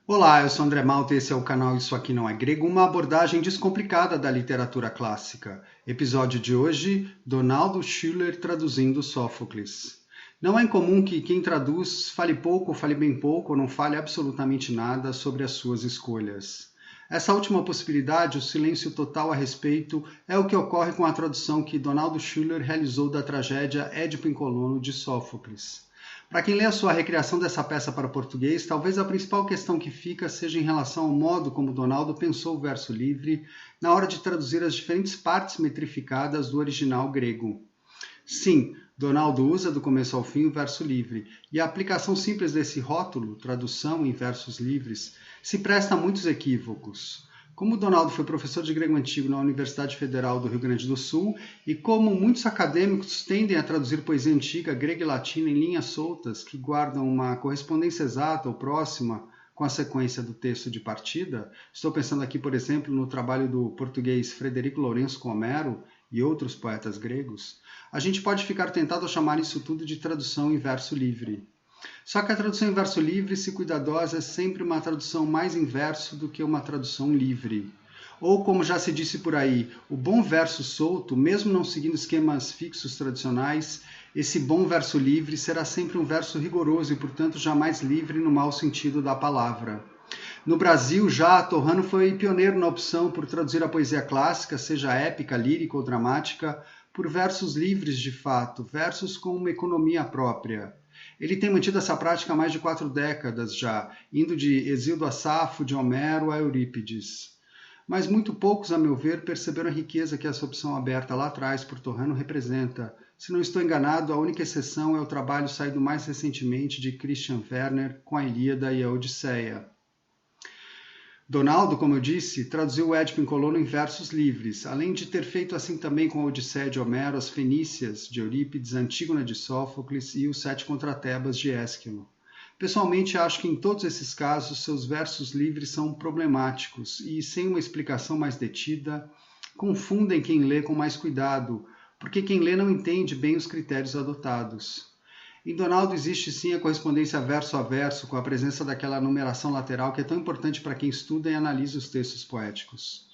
Olá, eu sou André Malta e esse é o canal Isso Aqui Não É Grego, uma abordagem descomplicada da literatura clássica. Episódio de hoje, Donaldo Schüler traduzindo Sófocles. Não é incomum que quem traduz fale pouco, fale bem pouco ou não fale absolutamente nada sobre as suas escolhas. Essa última possibilidade, o silêncio total a respeito, é o que ocorre com a tradução que Donaldo Schüler realizou da tragédia Édipo em Colono de Sófocles. Para quem lê a sua recriação dessa peça para o português, talvez a principal questão que fica seja em relação ao modo como Donaldo pensou o verso livre na hora de traduzir as diferentes partes metrificadas do original grego. Sim, Donaldo usa do começo ao fim o verso livre, e a aplicação simples desse rótulo, tradução em versos livres, se presta a muitos equívocos. Como Donaldo foi professor de grego antigo na Universidade Federal do Rio Grande do Sul, e como muitos acadêmicos tendem a traduzir poesia antiga, grega e latina em linhas soltas que guardam uma correspondência exata ou próxima com a sequência do texto de partida, estou pensando aqui, por exemplo, no trabalho do português Frederico Lourenço com Homero e outros poetas gregos, a gente pode ficar tentado a chamar isso tudo de tradução em verso livre. Só que a tradução em verso livre, se cuidadosa, é sempre uma tradução mais em verso do que uma tradução livre. Ou, como já se disse por aí, o bom verso solto, mesmo não seguindo esquemas fixos tradicionais, esse bom verso livre será sempre um verso rigoroso e, portanto, jamais livre no mau sentido da palavra. No Brasil, já, Torrano foi pioneiro na opção por traduzir a poesia clássica, seja épica, lírica ou dramática, por versos livres de fato, versos com uma economia própria. Ele tem mantido essa prática há mais de 4 décadas já, indo de Hesíodo a Safo, de Homero a Eurípides. Mas muito poucos, a meu ver, perceberam a riqueza que essa opção aberta lá atrás por Torrano representa. Se não estou enganado, a única exceção é o trabalho saído mais recentemente de Christian Werner com a Ilíada e a Odisseia. Donaldo, como eu disse, traduziu o Édipo em Colono em versos livres, além de ter feito assim também com a Odisseia de Homero, as Fenícias de Eurípides, a Antígona de Sófocles e os 7 contra Tebas de Ésquilo. Pessoalmente, acho que em todos esses casos, seus versos livres são problemáticos e, sem uma explicação mais detida, confundem quem lê com mais cuidado, porque quem lê não entende bem os critérios adotados. Em Donaldo existe sim a correspondência verso a verso, com a presença daquela numeração lateral que é tão importante para quem estuda e analisa os textos poéticos.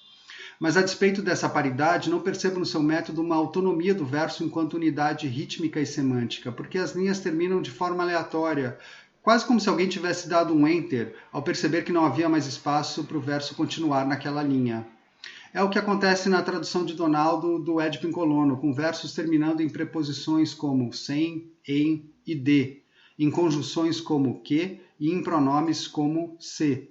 Mas a despeito dessa paridade, não percebo no seu método uma autonomia do verso enquanto unidade rítmica e semântica, porque as linhas terminam de forma aleatória, quase como se alguém tivesse dado um enter ao perceber que não havia mais espaço para o verso continuar naquela linha. É o que acontece na tradução de Donaldo do Édipo em Colono, com versos terminando em preposições como sem, em e de, em conjunções como que e em pronomes como se.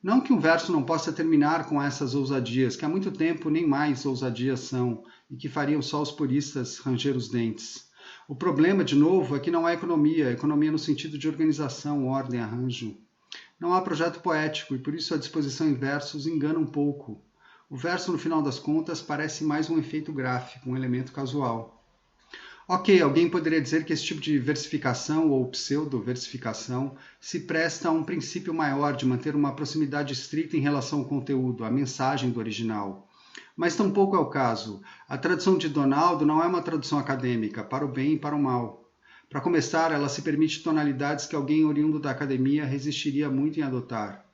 Não que um verso não possa terminar com essas ousadias, que há muito tempo nem mais ousadias são, e que fariam só os puristas ranger os dentes. O problema, de novo, é que não há economia no sentido de organização, ordem, arranjo. Não há projeto poético, e por isso a disposição em versos engana um pouco. O verso, no final das contas, parece mais um efeito gráfico, um elemento casual. Ok, alguém poderia dizer que esse tipo de versificação ou pseudo-versificação se presta a um princípio maior de manter uma proximidade estrita em relação ao conteúdo, à mensagem do original. Mas tampouco é o caso. A tradução de Donaldo não é uma tradução acadêmica, para o bem e para o mal. Para começar, ela se permite tonalidades que alguém oriundo da academia resistiria muito em adotar.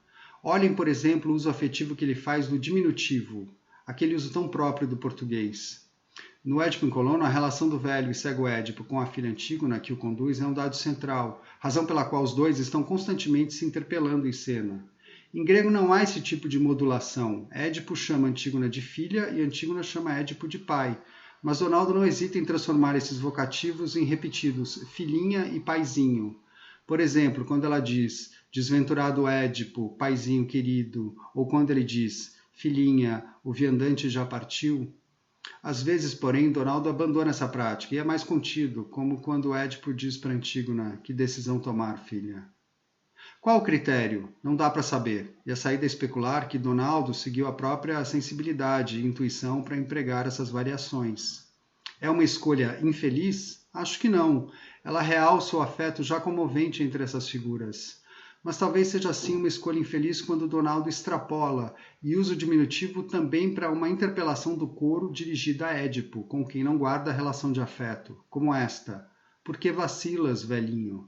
Olhem, por exemplo, o uso afetivo que ele faz do diminutivo, aquele uso tão próprio do português. No Édipo em Colono, a relação do velho e cego Édipo com a filha Antígona que o conduz é um dado central, razão pela qual os dois estão constantemente se interpelando em cena. Em grego não há esse tipo de modulação. Édipo chama Antígona de filha e Antígona chama Édipo de pai, mas Donaldo não hesita em transformar esses vocativos em repetidos filhinha e paizinho. Por exemplo, quando ela diz desventurado Édipo, paizinho querido, ou quando ele diz filhinha, o viandante já partiu. Às vezes, porém, Donaldo abandona essa prática e é mais contido, como quando Édipo diz para Antígona: que decisão tomar, filha? Qual o critério? Não dá para saber, e a saída é especular que Donaldo seguiu a própria sensibilidade e intuição para empregar essas variações. É uma escolha infeliz? Acho que não. Ela realça o afeto já comovente entre essas figuras. Mas talvez seja assim uma escolha infeliz quando Donaldo extrapola e usa o diminutivo também para uma interpelação do coro dirigida a Édipo, com quem não guarda relação de afeto, como esta: por que vacilas, velhinho?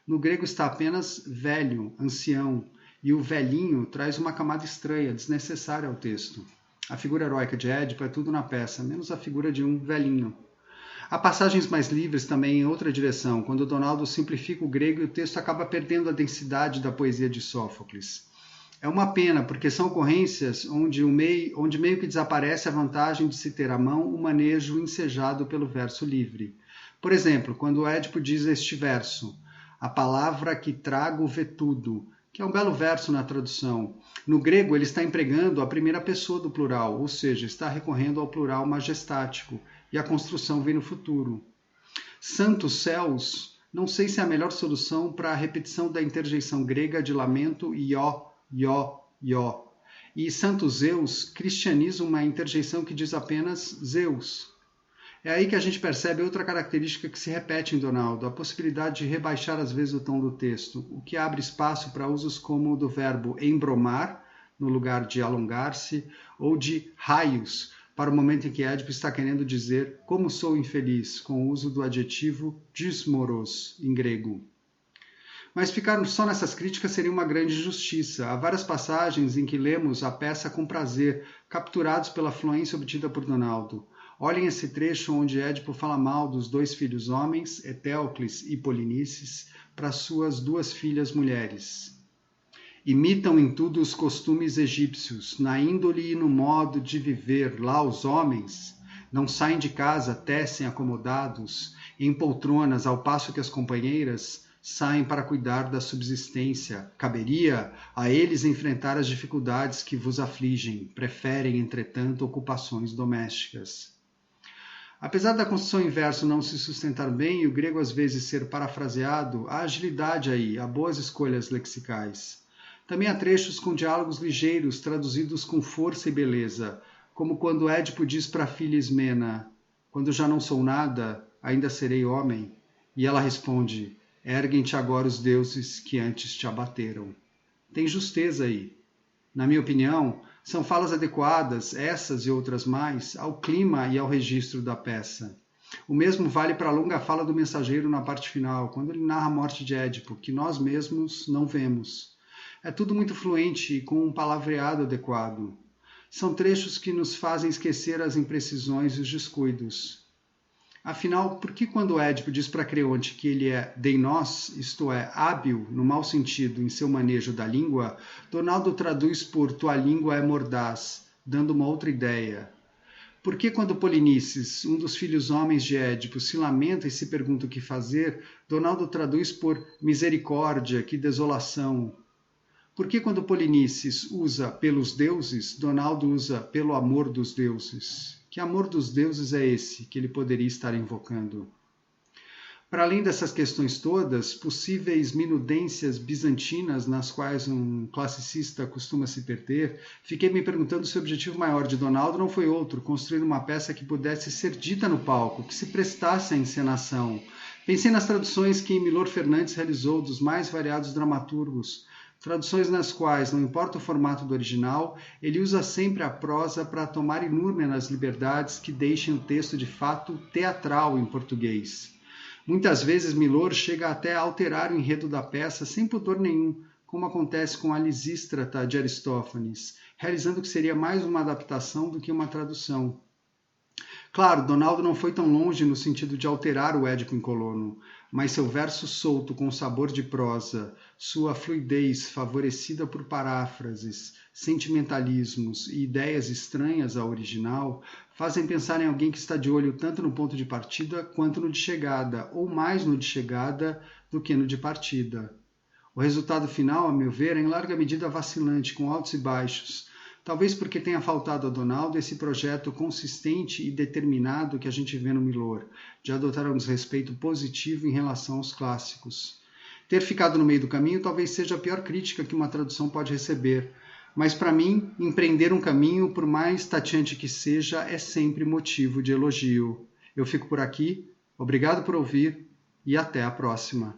No grego está apenas velho, ancião, e o velhinho traz uma camada estranha, desnecessária ao texto. A figura heróica de Édipo é tudo na peça, menos a figura de um velhinho. Há passagens mais livres também em outra direção, quando Donaldo simplifica o grego e o texto acaba perdendo a densidade da poesia de Sófocles. É uma pena, porque são ocorrências onde meio que desaparece a vantagem de se ter à mão o manejo ensejado pelo verso livre. Por exemplo, quando Édipo diz este verso, a palavra que trago vê tudo, que é um belo verso na tradução. No grego, ele está empregando a primeira pessoa do plural, ou seja, está recorrendo ao plural majestático, e a construção vem no futuro. Santos céus, não sei se é a melhor solução para a repetição da interjeição grega de lamento ió, ió, ió. E Santos Zeus cristianiza uma interjeição que diz apenas Zeus. É aí que a gente percebe outra característica que se repete em Donaldo, a possibilidade de rebaixar às vezes o tom do texto, o que abre espaço para usos como o do verbo embromar, no lugar de alongar-se, ou de raios, para o momento em que Édipo está querendo dizer como sou infeliz, com o uso do adjetivo dysmoros, em grego. Mas ficar só nessas críticas seria uma grande injustiça. Há várias passagens em que lemos a peça com prazer, capturados pela fluência obtida por Donaldo. Olhem esse trecho onde Édipo fala mal dos dois filhos homens, Etéocles e Polinices, para suas duas filhas mulheres. Imitam em tudo os costumes egípcios, na índole e no modo de viver. Lá os homens não saem de casa, tecem acomodados, em poltronas, ao passo que as companheiras saem para cuidar da subsistência. Caberia a eles enfrentar as dificuldades que vos afligem. Preferem, entretanto, ocupações domésticas. Apesar da construção em verso não se sustentar bem e o grego às vezes ser parafraseado, há agilidade aí, há boas escolhas lexicais. Também há trechos com diálogos ligeiros, traduzidos com força e beleza, como quando Édipo diz para a filha Ismena, quando já não sou nada, ainda serei homem, e ela responde, erguem-te agora os deuses que antes te abateram. Tem justeza aí. Na minha opinião, são falas adequadas, essas e outras mais, ao clima e ao registro da peça. O mesmo vale para a longa fala do mensageiro na parte final, quando ele narra a morte de Édipo, que nós mesmos não vemos. É tudo muito fluente e com um palavreado adequado. São trechos que nos fazem esquecer as imprecisões e os descuidos. Afinal, por que quando Édipo diz para Creonte que ele é deinos, isto é, hábil, no mau sentido, em seu manejo da língua, Donaldo traduz por tua língua é mordaz, dando uma outra ideia? Por que quando Polinices, um dos filhos homens de Édipo, se lamenta e se pergunta o que fazer, Donaldo traduz por misericórdia, que desolação? Por que quando Polinices usa pelos deuses, Donaldo usa pelo amor dos deuses? Que amor dos deuses é esse que ele poderia estar invocando? Para além dessas questões todas, possíveis minudências bizantinas nas quais um classicista costuma se perder, fiquei me perguntando se o objetivo maior de Donaldo não foi outro, construir uma peça que pudesse ser dita no palco, que se prestasse à encenação. Pensei nas traduções que Milor Fernandes realizou dos mais variados dramaturgos, traduções nas quais, não importa o formato do original, ele usa sempre a prosa para tomar inúmeras liberdades que deixem o texto de fato teatral em português. Muitas vezes Milor chega até a alterar o enredo da peça sem pudor nenhum, como acontece com a Lisístrata de Aristófanes, realizando que seria mais uma adaptação do que uma tradução. Claro, Donaldo não foi tão longe no sentido de alterar o Édipo em Colono, mas seu verso solto com sabor de prosa, sua fluidez favorecida por paráfrases, sentimentalismos e ideias estranhas ao original, fazem pensar em alguém que está de olho tanto no ponto de partida quanto no de chegada, ou mais no de chegada do que no de partida. O resultado final, a meu ver, é em larga medida vacilante, com altos e baixos, talvez porque tenha faltado a Donaldo esse projeto consistente e determinado que a gente vê no Milor, de adotar um desrespeito positivo em relação aos clássicos. Ter ficado no meio do caminho talvez seja a pior crítica que uma tradução pode receber, mas para mim, empreender um caminho, por mais tateante que seja, é sempre motivo de elogio. Eu fico por aqui, obrigado por ouvir e até a próxima.